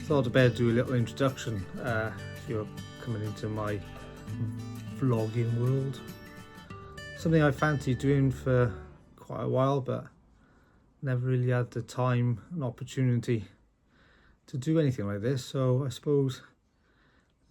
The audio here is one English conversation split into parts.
thought I'd better do a little introduction if you're coming into my vlogging world. Something I fancied doing for quite a while, but never really had the time and opportunity to do anything like this. So I suppose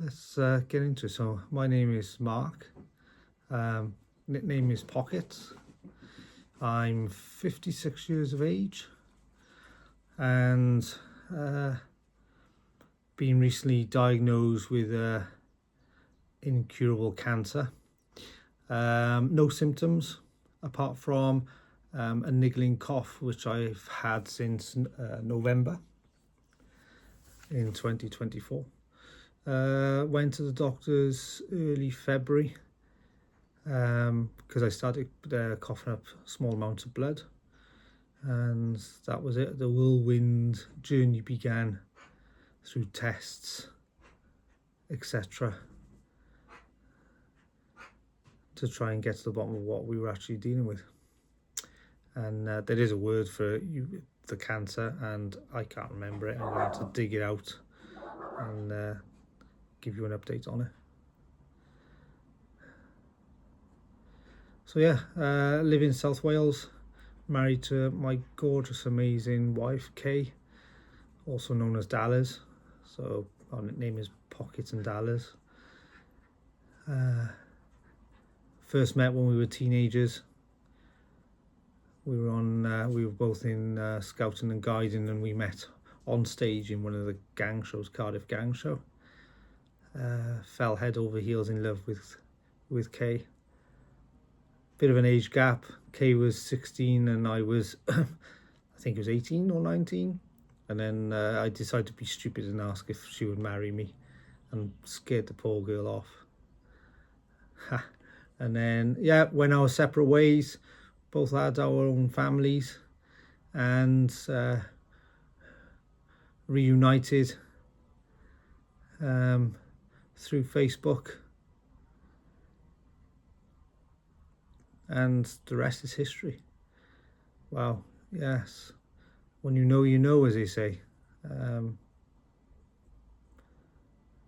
let's get into it. So my name is Mark, nickname is Pockets. I'm 56 years of age and been recently diagnosed with incurable cancer. No symptoms apart from a niggling cough, which I've had since November in 2024. Went to the doctors early February because I started coughing up small amounts of blood, and that was it. The whirlwind journey began through tests, etc., to try and get to the bottom of what we were actually dealing with. And there is a word for the cancer, and I can't remember it. I'm going to dig it out and give you an update on it. So yeah, live in South Wales, married to my gorgeous, amazing wife, Kay, also known as Dallas. So our nickname is Pockets and Dallas. First met when we were teenagers. We were both in scouting and guiding, and we met on stage in one of the gang shows, Cardiff Gang Show. Fell head over heels in love with Kay. Bit of an age gap. Kay was 16 and I was, I think it was 18 or 19. And then I decided to be stupid and ask if she would marry me, and scared the poor girl off. And then, yeah, went our separate ways. Both had our own families, and reunited through Facebook. And the rest is history. Wow, yes. When you know, as they say.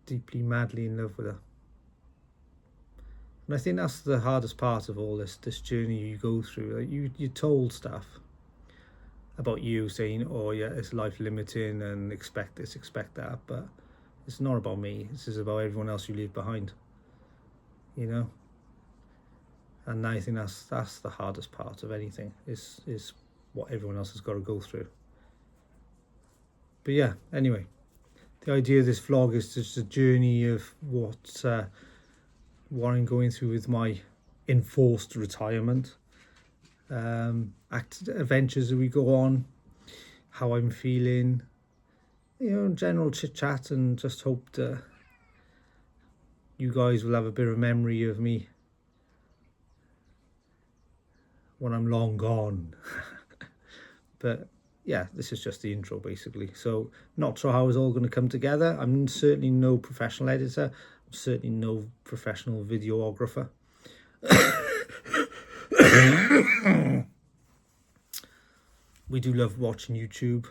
Deeply, madly in love with her. And I think that's the hardest part of all this journey you go through. Like you're told stuff about you, saying, oh yeah, it's life limiting and expect this, expect that. But it's not about me. This is about everyone else you leave behind. You know? And I think that's the hardest part of anything, is what everyone else has got to go through. But yeah, anyway, the idea of this vlog is just a journey of what I'm going through with my enforced retirement, adventures that we go on, how I'm feeling, general chit chat, and just hope that you guys will have a bit of memory of me when I'm long gone. But yeah, this is just the intro basically. So not sure how it's all going to come together. I'm certainly no professional editor. I'm certainly no professional videographer. We do love watching YouTube.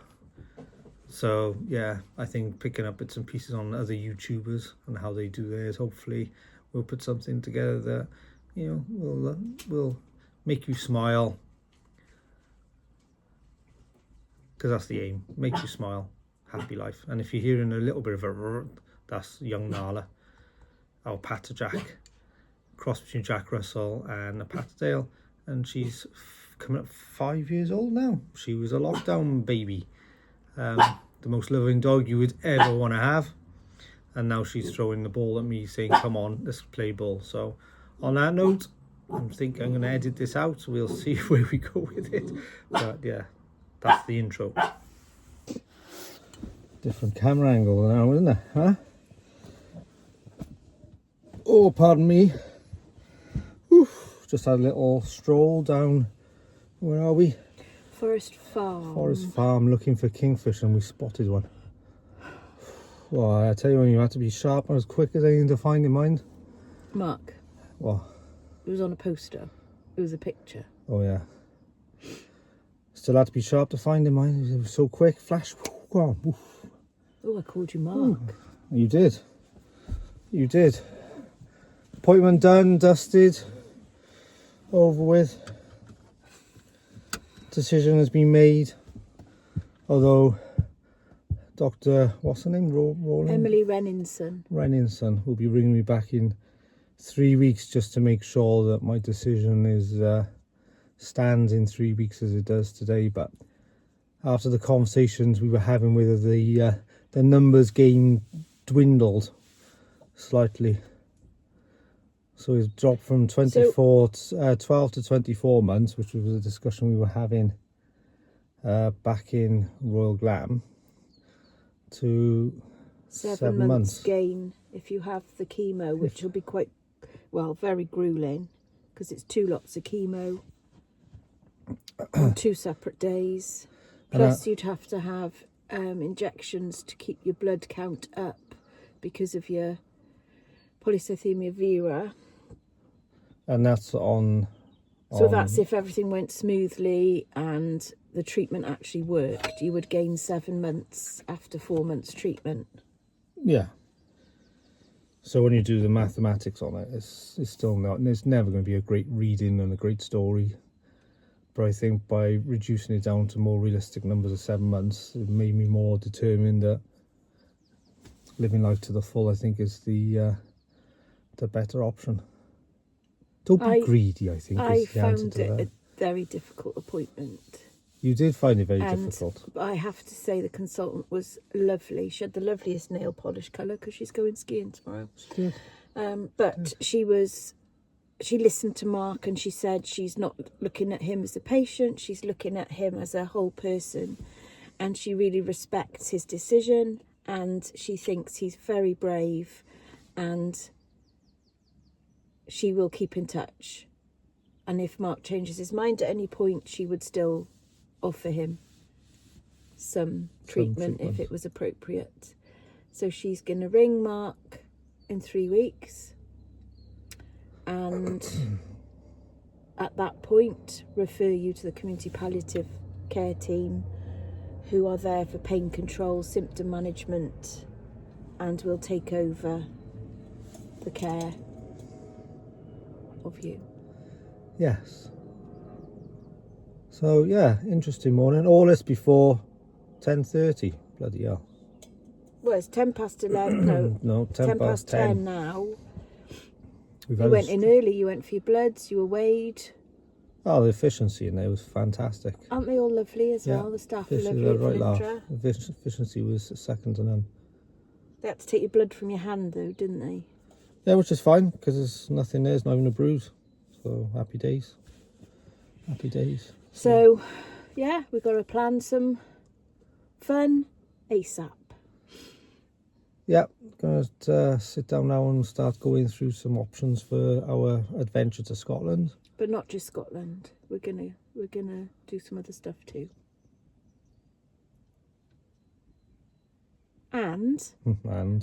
So yeah, I think picking up bits and pieces on other YouTubers and how they do theirs, hopefully we'll put something together that, will make you smile, because that's the aim. Make you smile, happy life. And if you're hearing a little bit of a that's young Nala, our Patter Jack, cross between Jack Russell and a Patterdale, and she's coming up 5 years old now. She was a lockdown baby, the most loving dog you would ever want to have, and now she's throwing the ball at me saying, come on, let's play ball. So on that note, I think I'm going to edit this out, so we'll see where we go with it. But yeah, that's the intro. Different camera angle now, isn't it? Huh? Oh, pardon me. Oof, just had a little stroll down. Where are we? Forest Farm. Forest Farm, looking for kingfish, and we spotted one. Well, I tell you, when you have to be sharp and as quick as anything to find in mind. Mark. What? It was on a poster. It was a picture. Oh yeah. Still had to be sharp to find him. It was so quick. Flash. Go on. Oof. Oh, I called you Mark. You did. You did. Appointment done, dusted, over with. Decision has been made. Although Dr. what's her name? Rowling? Emily Renninson. Renninson will be ringing me back in 3 weeks just to make sure that my decision is stands in 3 weeks as it does today. But after the conversations we were having with her, the numbers game dwindled slightly. So it's dropped from 12 to 24 months, which was a discussion we were having back in Royal Glam, to 7 months gain if you have the chemo, which will be quite, well, very grueling, because it's 2 lots of chemo on 2 separate days. Plus you'd have to have injections to keep your blood count up because of your polycythemia vera. And that's on... So that's if everything went smoothly and the treatment actually worked. You would gain 7 months after 4 months treatment. Yeah. So when you do the mathematics on it, it's still not... It's never going to be a great reading and a great story. But I think by reducing it down to more realistic numbers of 7 months, it made me more determined that living life to the full, I think, is the better option. Don't be greedy, I think, is the answer to that. I found it a very difficult appointment. You did find it very difficult. I have to say the consultant was lovely. She had the loveliest nail polish colour because she's going skiing tomorrow. Good. But she listened to Mark and she said she's not looking at him as a patient, she's looking at him as a whole person. And she really respects his decision and she thinks he's very brave and she will keep in touch. And if Mark changes his mind at any point, she would still offer him some treatment if it was appropriate. So she's going to ring Mark in 3 weeks. And at that point, refer you to the community palliative care team who are there for pain control, symptom management, and will take over the care of you. Yes. So yeah, interesting morning. All this before 10:30. Bloody hell. Well, it's 11. No, 10 past 10 now. You went in early. You went for your bloods. You were weighed. Oh, the efficiency in there was fantastic. Aren't they all lovely as well? The staff are lovely. The efficiency was second to none. They had to take your blood from your hand though, didn't they? Yeah, which is fine because there's nothing there. It's not even a bruise. So happy days. Happy days. So yeah, we've got to plan some fun ASAP. Yeah, going to sit down now and start going through some options for our adventure to Scotland. But not just Scotland. We're gonna do some other stuff too. And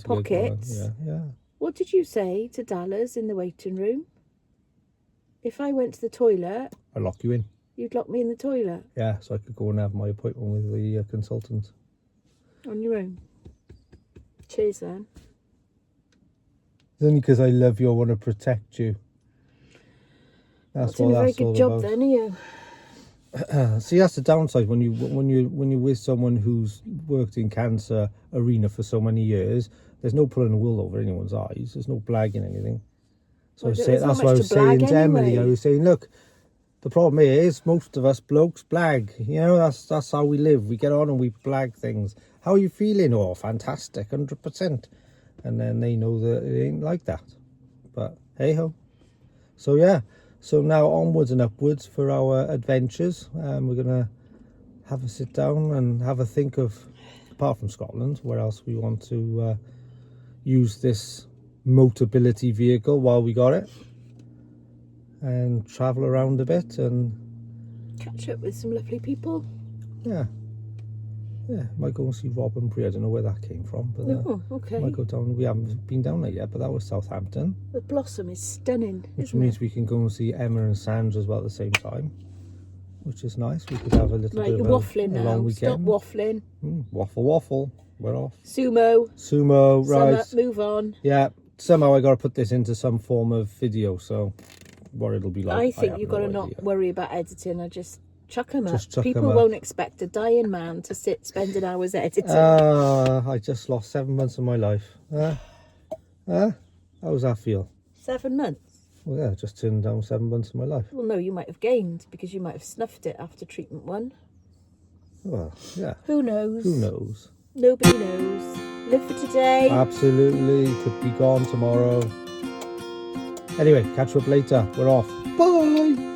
pockets. Yeah. What did you say to Dallas in the waiting room? If I went to the toilet, I'd lock you in. You'd lock me in the toilet? Yeah, so I could go and have my appointment with the consultant. On your own? Cheers then. It's only because I love you, I want to protect you. That's what that's all about. Doing a very good job then, are you? See, that's the downside when you're with someone who's worked in cancer arena for so many years. There's no pulling the wool over anyone's eyes. There's no blagging anything. So that's what I was saying to Emily. I was saying, look, the problem is most of us blokes blag. You know, that's how we live. We get on and we blag things. How are you feeling? Oh, fantastic, 100%. And then they know that it ain't like that. But hey ho. So yeah. So now onwards and upwards for our adventures. We're gonna have a sit down and have a think of, apart from Scotland, where else we want to use this mobility vehicle while we got it, and travel around a bit and catch up with some lovely people. Yeah, might go and see Rob and Brie. I don't know where that came from, but okay. Might go down. We haven't been down there yet, but that was Southampton. The Blossom is stunning, which means we can go and see Emma and Sandra as well at the same time. which is nice. We could have a little Right, bit you're of waffling a long now. Stop weekend. waffling. Waffle. We're off. Sumo. Sumo, right. Summer, move on. Yeah, somehow I got to put this into some form of video, so what it'll be like. I think have you've got to no not idea. worry about editing. I just chuck them up. Just chuck 'em People up. won't expect a dying man to sit spending hours editing. I just lost 7 months of my life. How does that feel? 7 months. Well, yeah, just turned down 7 months of my life. Well, no, you might have gained because you might have snuffed it after treatment 1. Well, yeah. Who knows? Who knows? Nobody knows. Live for today. Absolutely. Could be gone tomorrow. Anyway, catch you up later. We're off. Bye.